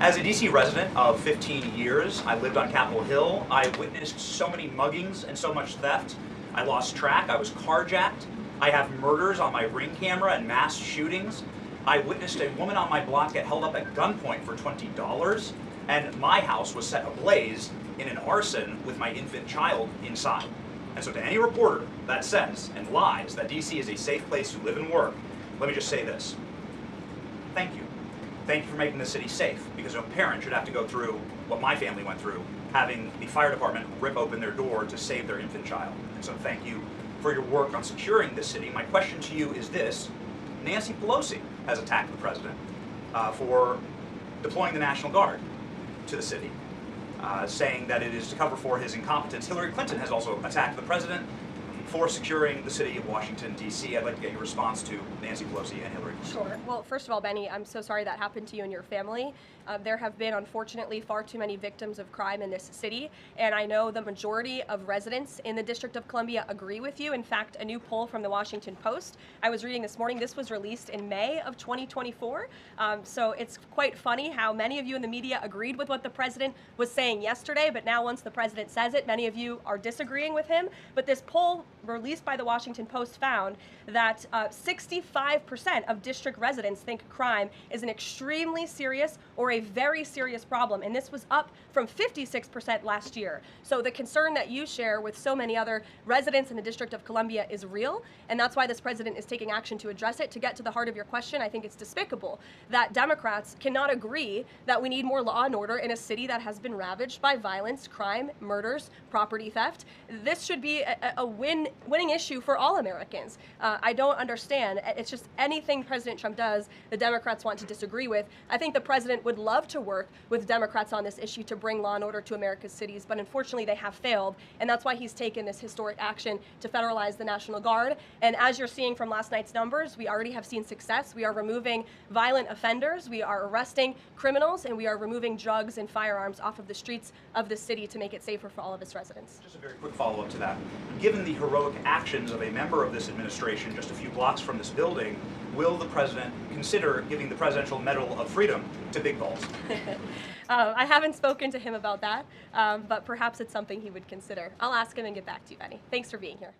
As a DC resident of 15 years, I lived on Capitol Hill. I witnessed so many muggings and so much theft. I lost track. I was carjacked. I have murders on my Ring camera and mass shootings. I witnessed a woman on my block get held up at gunpoint for $20, and my house was set ablaze in an arson with my infant child inside. And so to any reporter that says and lies that DC is a safe place to live and work, let me just say this. Thank you. Thank you for making the city safe, because no parent should have to go through what my family went through, having the fire department rip open their door to save their infant child. And so thank you for your work on securing this city. My question to you is this. Nancy Pelosi has attacked the president for deploying the National Guard to the city, saying that it is to cover for his incompetence. Hillary Clinton has also attacked the president for securing the city of Washington, D.C. I'd like to get your response to Nancy Pelosi and Hillary Clinton. Sure. Well, first of all, Benny, I'm so sorry that happened to you and your family. There have been, unfortunately, far too many victims of crime in this city, and I know the majority of residents in the District of Columbia agree with you. In fact, a new poll from the Washington Post I was reading this morning, this was released in May of 2024, so it's quite funny how many of you in the media agreed with what the president was saying yesterday, but now once the president says it, many of you are disagreeing with him. But this poll released by the Washington Post found that 65% of district residents think crime is an extremely serious or a very serious problem, and this was up from 56% last year. So the concern that you share with so many other residents in the District of Columbia is real, and that's why this president is taking action to address it. To get to the heart of your question, I think it's despicable that Democrats cannot agree that we need more law and order in a city that has been ravaged by violence, crime, murders, property theft. This should be a winning issue for all Americans. I don't understand. It's just anything President Trump does, the Democrats want to disagree with. I think the president would love to work with Democrats on this issue to bring law and order to America's cities, but unfortunately they have failed, and that's why he's taken this historic action to federalize the National Guard. And as you're seeing from last night's numbers, we already have seen success. We are removing violent offenders, we are arresting criminals, and we are removing drugs and firearms off of the streets of the city to make it safer for all of its residents. Just a very quick follow-up to that. Given the heroic actions of a member of this administration just a few blocks from this building, will the president consider giving the Presidential Medal of Freedom to Big Balls? I haven't spoken to him about that, but perhaps it's something he would consider. I'll ask him and get back to you, Benny. Thanks for being here.